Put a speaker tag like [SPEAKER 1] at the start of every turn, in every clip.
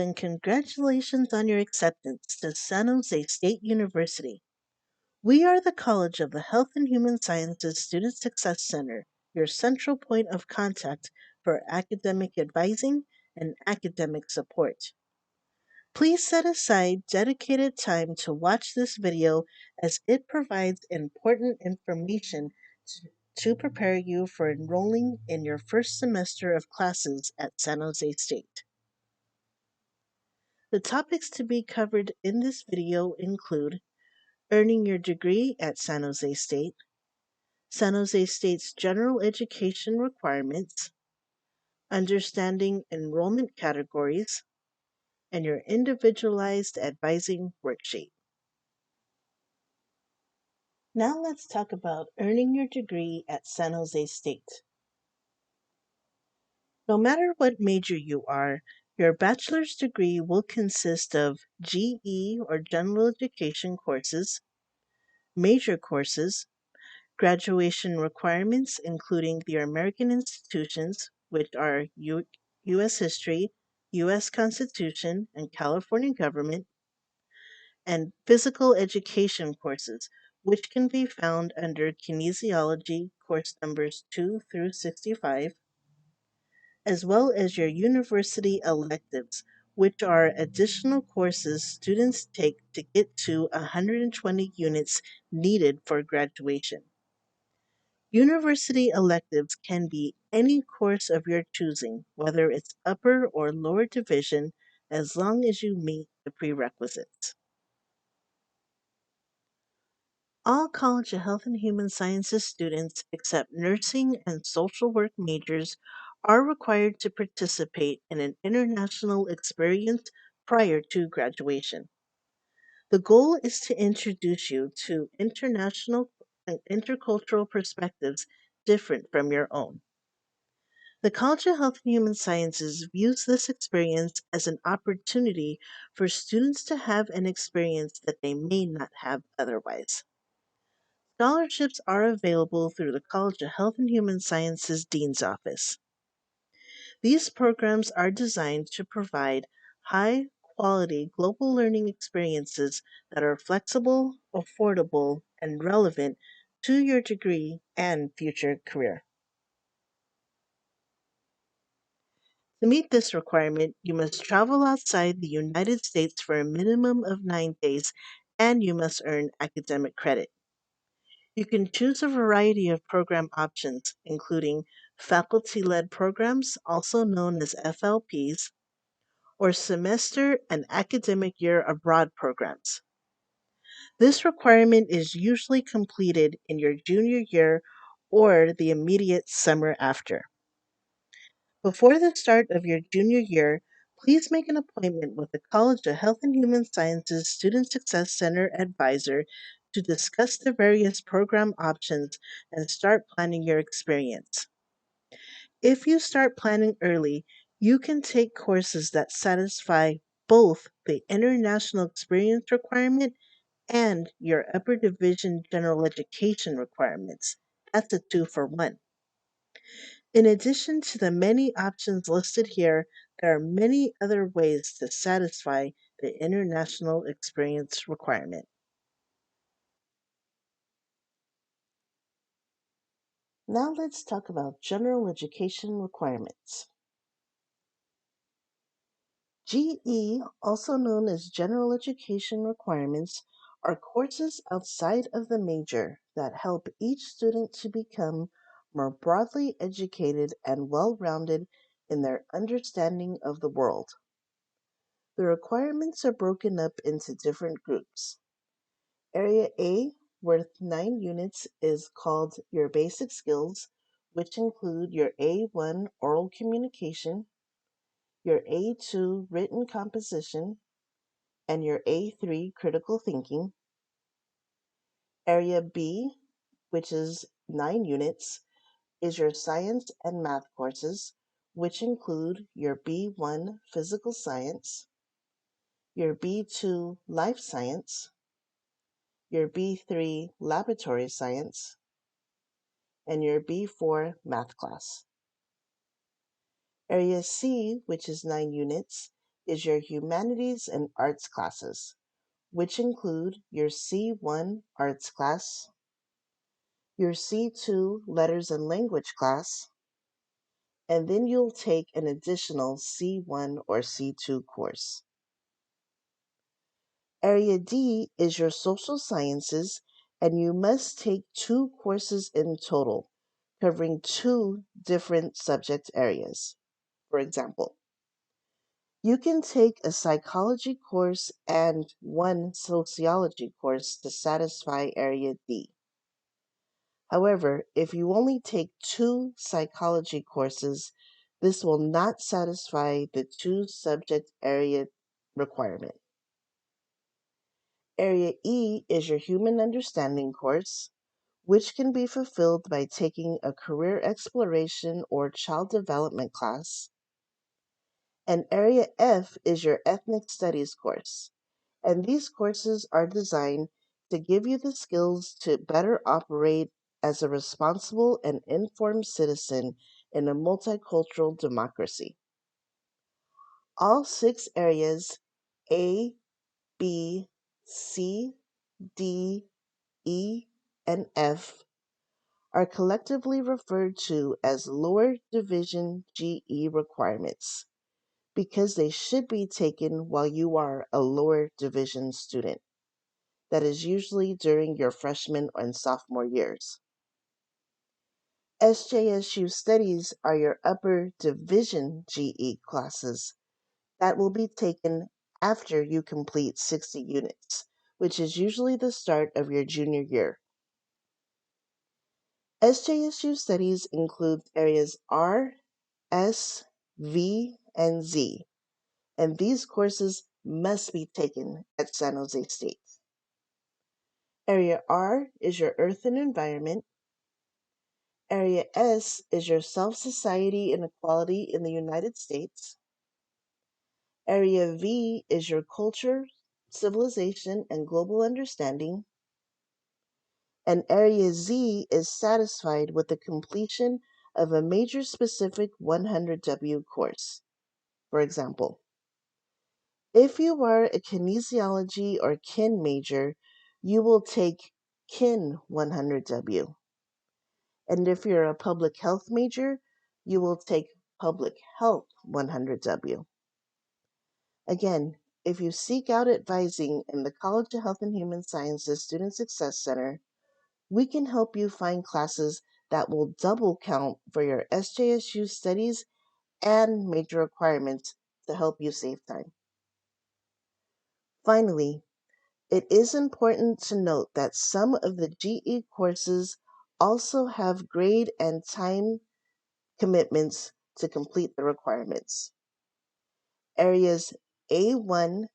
[SPEAKER 1] and congratulations on your acceptance to San Jose State University. We are the College of the Health and Human Sciences Student Success Center, your central point of contact for academic advising and academic support. Please set aside dedicated time to watch this video as it provides important information to prepare you for enrolling in your first semester of classes at San Jose State. The topics to be covered in this video include earning your degree at San Jose State, San Jose State's general education requirements, understanding enrollment categories, and your individualized advising worksheet. Now let's talk about earning your degree at San Jose State. No matter what major you are, your bachelor's degree will consist of GE or general education courses, major courses, graduation requirements including the American institutions, which are U.S. History, U.S. Constitution, and California Government, and physical education courses, which can be found under kinesiology course numbers 2 through 65, as well as your university electives, which are additional courses students take to get to 120 units needed for graduation. University electives can be any course of your choosing, whether it's upper or lower division, as long as you meet the prerequisites. All College of Health and Human Sciences students, except nursing and social work majors, are required to participate in an international experience prior to graduation. The goal is to introduce you to international and intercultural perspectives different from your own. The College of Health and Human Sciences views this experience as an opportunity for students to have an experience that they may not have otherwise. Scholarships are available through the College of Health and Human Sciences Dean's Office. These programs are designed to provide high quality global learning experiences that are flexible, affordable, and relevant to your degree and future career. To meet this requirement, you must travel outside the United States for a minimum of 9 days and you must earn academic credit. You can choose a variety of program options, including faculty-led programs, also known as FLPs, or semester and academic year abroad programs. This requirement is usually completed in your junior year or the immediate summer after. Before the start of your junior year, please make an appointment with the College of Health and Human Sciences Student Success Center advisor to discuss the various program options and start planning your experience. If you start planning early, you can take courses that satisfy both the international experience requirement and your upper division general education requirements. That's a 2-for-1. In addition to the many options listed here, there are many other ways to satisfy the international experience requirement. Now let's talk about general education requirements. GE, also known as General Education Requirements, are courses outside of the major that help each student to become more broadly educated and well-rounded in their understanding of the world. The requirements are broken up into different groups. Area A, worth 9 units, is called your basic skills, which include your A1 oral communication, your A2 written composition, and your A3 critical thinking. Area B, which is 9 units, is your science and math courses, which include your B1 physical science, your B2 life science, your B3 laboratory science, and your B4 math class. Area C, which is 9 units, is your humanities and arts classes, which include your C1 arts class, your C2 letters and language class, and then you'll take an additional C1 or C2 course. Area D is your social sciences, and you must take 2 courses in total, covering 2 different subject areas. For example, you can take a psychology course and 1 sociology course to satisfy Area D. However, if you only take 2 psychology courses, this will not satisfy the 2 subject area requirement. Area E is your Human Understanding course, which can be fulfilled by taking a career exploration or child development class. And Area F is your Ethnic Studies course. And these courses are designed to give you the skills to better operate as a responsible and informed citizen in a multicultural democracy. All 6 areas, A, B, C, D, E, and F, are collectively referred to as lower division GE requirements because they should be taken while you are a lower division student. That is usually during your freshman and sophomore years. SJSU studies are your upper division GE classes that will be taken after you complete 60 units, which is usually the start of your junior year. SJSU studies include areas R, S, V, and Z, and these courses must be taken at San Jose State. Area R is your Earth and Environment. Area S is your Self, Society, and Equality in the United States. Area V is your Culture, Civilization, and Global Understanding. And Area Z is satisfied with the completion of a major specific 100W course. For example, if you are a kinesiology or kin major, you will take kin 100W. And if you're a public health major, you will take public health 100W. Again, if you seek out advising in the College of Health and Human Sciences Student Success Center, we can help you find classes that will double count for your SJSU studies and major requirements to help you save time. Finally, it is important to note that some of the GE courses also have grade and time commitments to complete the requirements. Areas A1,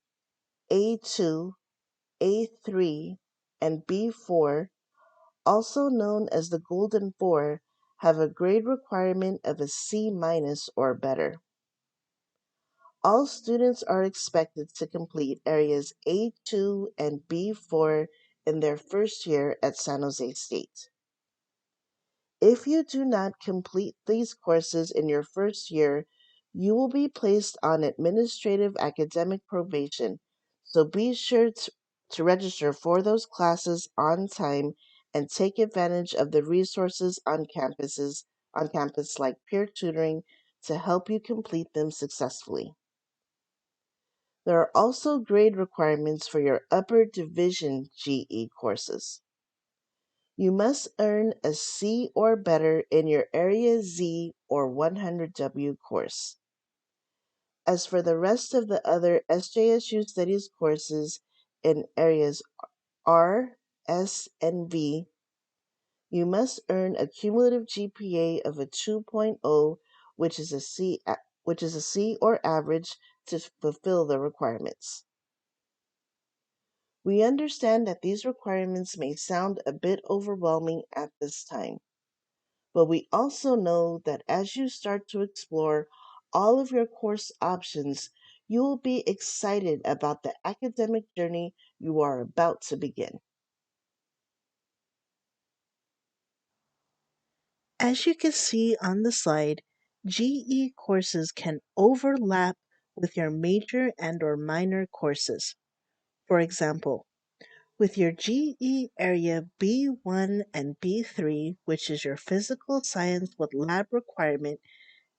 [SPEAKER 1] A2, A3, and B4, also known as the Golden Four, have a grade requirement of a C- or better. All students are expected to complete areas A2 and B4 in their first year at San Jose State. If you do not complete these courses in your first year, you will be placed on administrative academic probation, so be sure to register for those classes on time and take advantage of the resources on campus like peer tutoring to help you complete them successfully. There are also grade requirements for your upper division GE courses. You must earn a C or better in your Area Z or 100W course. As for the rest of the other SJSU Studies courses in areas R, S, and V, you must earn a cumulative GPA of a 2.0, which is a C or average to fulfill the requirements. We understand that these requirements may sound a bit overwhelming at this time. But we also know that as you start to explore all of your course options, you will be excited about the academic journey you are about to begin. As you can see on the slide, GE courses can overlap with your major and or minor courses. For example, with your GE Area B1 and B3, which is your physical science with lab requirement,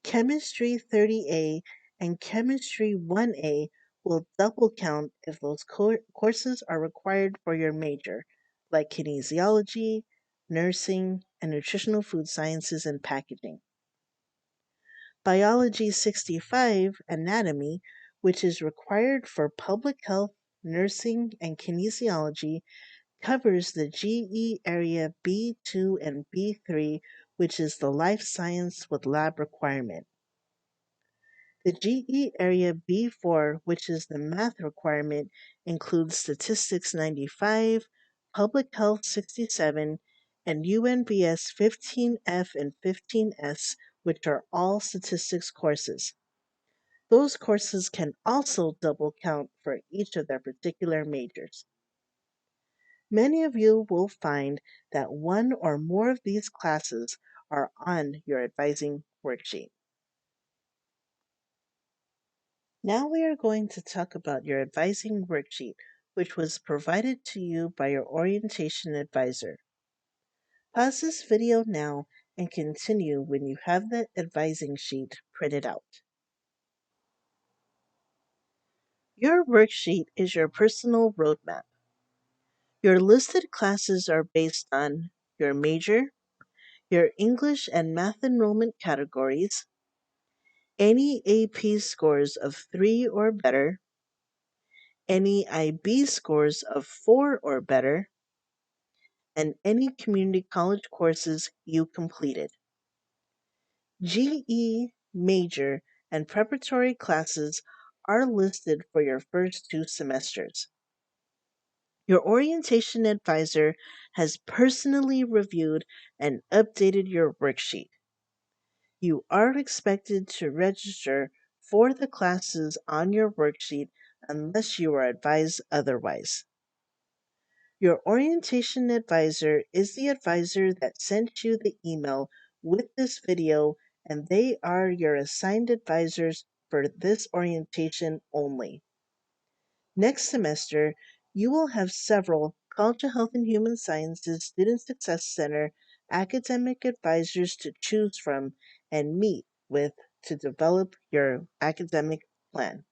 [SPEAKER 1] Chemistry 30A and Chemistry 1A will double count if those courses are required for your major, like kinesiology, nursing, and nutritional food sciences and packaging. Biology 65, Anatomy, which is required for public health, nursing, and kinesiology, covers the GE Area B2 and B3, which is the life science with lab requirement. The GE Area B4, which is the math requirement, includes Statistics 95, Public Health 67, and UNBS 15F and 15S, which are all statistics courses. Those courses can also double count for each of their particular majors. Many of you will find that one or more of these classes are on your advising worksheet. Now we are going to talk about your advising worksheet, which was provided to you by your orientation advisor. Pause this video now and continue when you have the advising sheet printed out. Your worksheet is your personal roadmap. Your listed classes are based on your major, your English and math enrollment categories, any AP scores of 3 or better, any IB scores of 4 or better, and any community college courses you completed. GE, major, and preparatory classes are listed for your first 2 semesters. Your orientation advisor has personally reviewed and updated your worksheet. You are expected to register for the classes on your worksheet unless you are advised otherwise. Your orientation advisor is the advisor that sent you the email with this video, and they are your assigned advisors for this orientation only. Next semester, you will have several College of Health and Human Sciences Student Success Center academic advisors to choose from and meet with to develop your academic plan.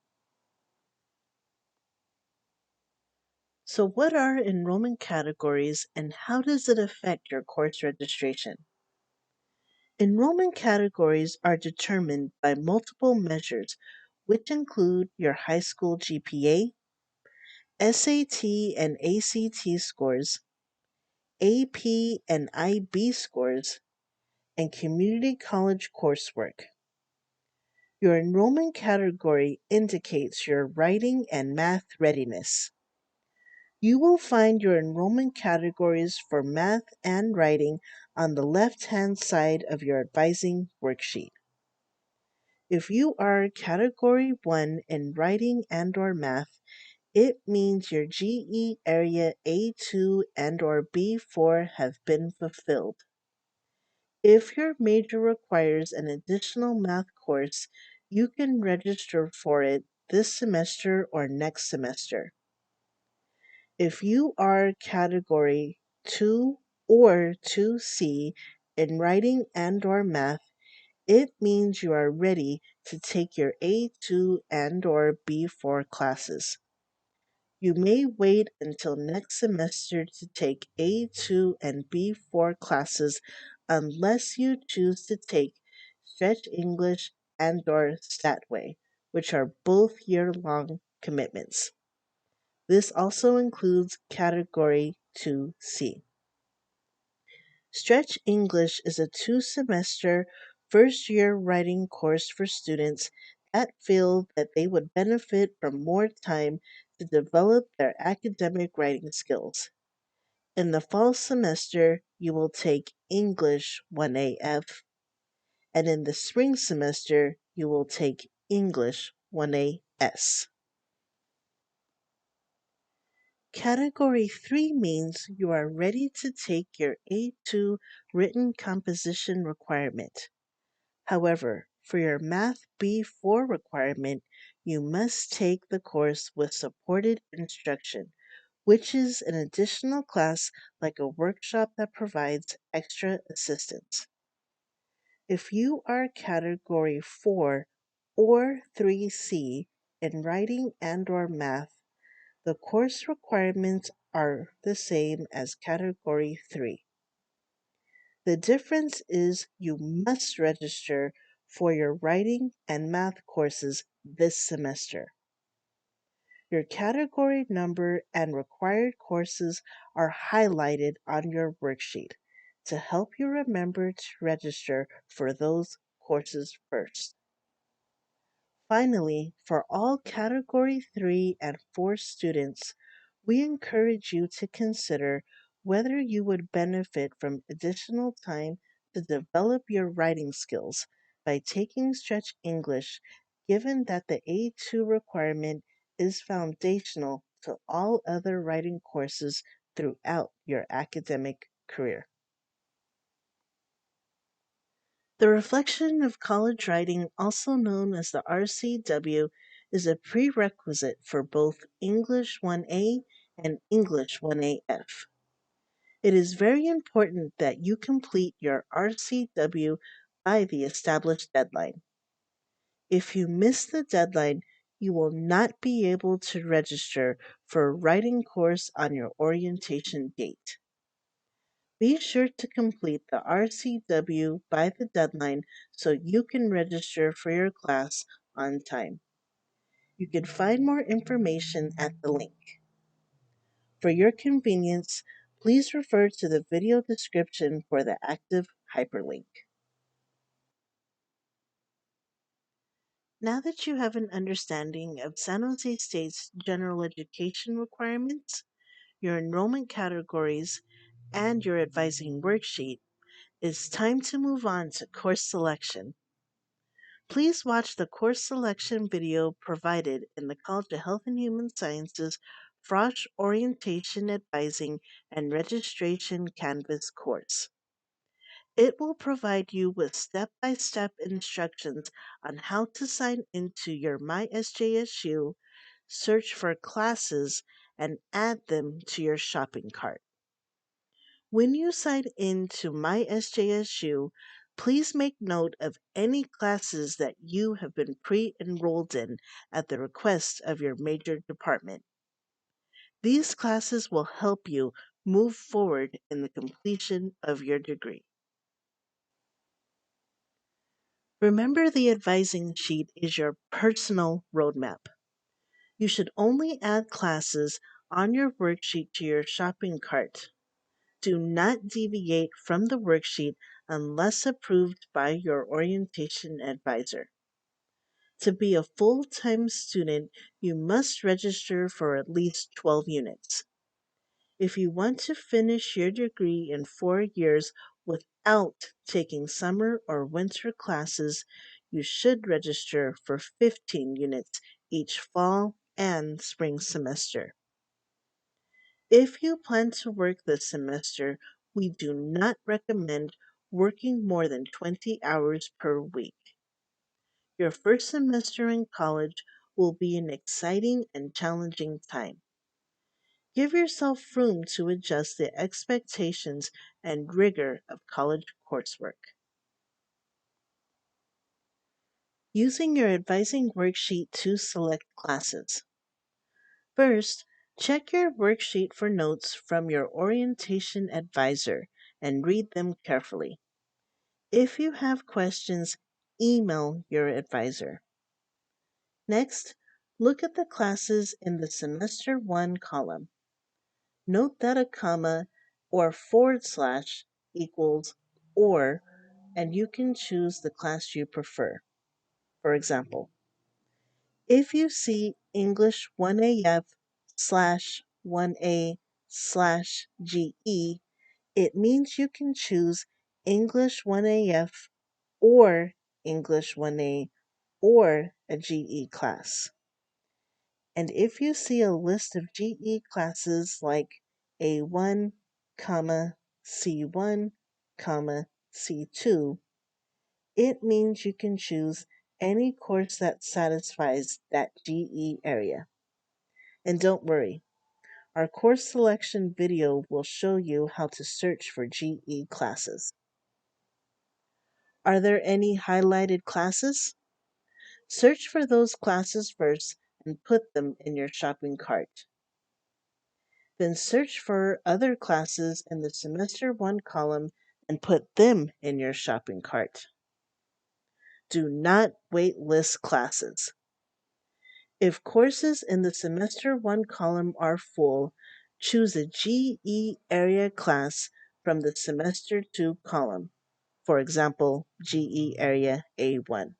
[SPEAKER 1] So, what are enrollment categories and how does it affect your course registration? Enrollment categories are determined by multiple measures, which include your high school GPA, SAT and ACT scores, AP and IB scores, and community college coursework. Your enrollment category indicates your writing and math readiness. You will find your enrollment categories for math and writing on the left-hand side of your advising worksheet. If you are Category 1 in writing and or math, it means your GE Area A2 and or B4 have been fulfilled. If your major requires an additional math course, you can register for it this semester or next semester. If you are Category 2 or 2C in writing and or math, it means you are ready to take your A2 and or B4 classes. You may wait until next semester to take A2 and B4 classes unless you choose to take Stretch English and or Statway, which are both year-long commitments. This also includes Category 2C. Stretch English is a 2-semester first-year writing course for students that feel that they would benefit from more time to develop their academic writing skills. In the fall semester, you will take English 1AF, and in the spring semester, you will take English 1AS. Category 3 means you are ready to take your A2 written composition requirement. However, for your Math B4 requirement, you must take the course with supported instruction, which is an additional class like a workshop that provides extra assistance. If you are Category 4 or 3C in writing and/or math, the course requirements are the same as Category 3. The difference is you must register for your writing and math courses this semester. Your category number and required courses are highlighted on your worksheet to help you remember to register for those courses first. Finally, for all Category 3 and 4 students, we encourage you to consider whether you would benefit from additional time to develop your writing skills by taking Stretch English, given that the A2 requirement is foundational to all other writing courses throughout your academic career. The reflection of college writing, also known as the RCW, is a prerequisite for both English 1A and English 1AF. It is very important that you complete your RCW by the established deadline. If you miss the deadline, you will not be able to register for a writing course on your orientation date. Be sure to complete the RCW by the deadline so you can register for your class on time. You can find more information at the link. For your convenience, please refer to the video description for the active hyperlink. Now that you have an understanding of San Jose State's general education requirements, your enrollment categories, and your advising worksheet, it's time to move on to course selection. Please watch the course selection video provided in the College of Health and Human Sciences Frosh Orientation Advising and Registration Canvas course. It will provide you with step-by-step instructions on how to sign into your MySJSU, search for classes, and add them to your shopping cart. When you sign in to MySJSU, please make note of any classes that you have been pre-enrolled in at the request of your major department. These classes will help you move forward in the completion of your degree. Remember, the advising sheet is your personal roadmap. You should only add classes on your worksheet to your shopping cart. Do not deviate from the worksheet unless approved by your orientation advisor. To be a full-time student, you must register for at least 12 units. If you want to finish your degree in 4 years without taking summer or winter classes, you should register for 15 units each fall and spring semester. If you plan to work this semester, we do not recommend working more than 20 hours per week. Your first semester in college will be an exciting and challenging time. Give yourself room to adjust the expectations and rigor of college coursework. Using your advising worksheet to select classes. First, check your worksheet for notes from your orientation advisor and read them carefully. If you have questions, email your advisor. Next, look at the classes in the Semester 1 column. Note that a comma or forward slash equals or, and you can choose the class you prefer. For example, if you see English 1AF slash 1A slash GE, it means you can choose English 1AF or English 1A or a GE class. And if you see a list of GE classes like A1, C1, C2, it means you can choose any course that satisfies that GE area. And don't worry, our course selection video will show you how to search for GE classes. Are there any highlighted classes? Search for those classes first and put them in your shopping cart. Then search for other classes in the Semester 1 column and put them in your shopping cart. Do not waitlist classes. If courses in the Semester 1 column are full, choose a GE area class from the Semester 2 column, for example, GE area A1.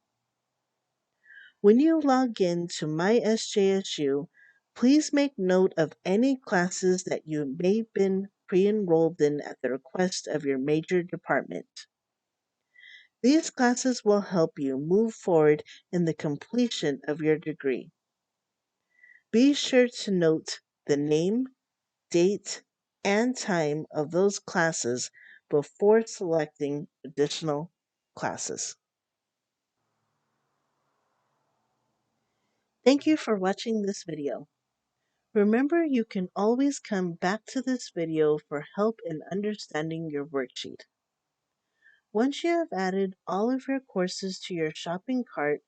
[SPEAKER 1] When you log in to My SJSU, please make note of any classes that you may have been pre-enrolled in at the request of your major department. These classes will help you move forward in the completion of your degree. Be sure to note the name, date, and time of those classes before selecting additional classes. Thank you for watching this video. Remember, you can always come back to this video for help in understanding your worksheet. Once you have added all of your courses to your shopping cart,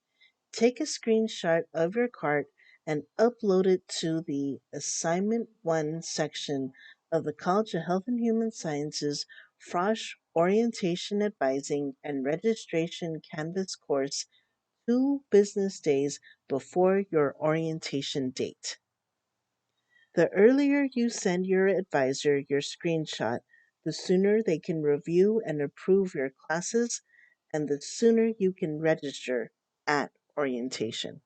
[SPEAKER 1] take a screenshot of your cart and upload it to the Assignment 1 section of the College of Health and Human Sciences Frosh Orientation Advising and Registration Canvas course 2 business days before your orientation date. The earlier you send your advisor your screenshot, the sooner they can review and approve your classes, and the sooner you can register at orientation.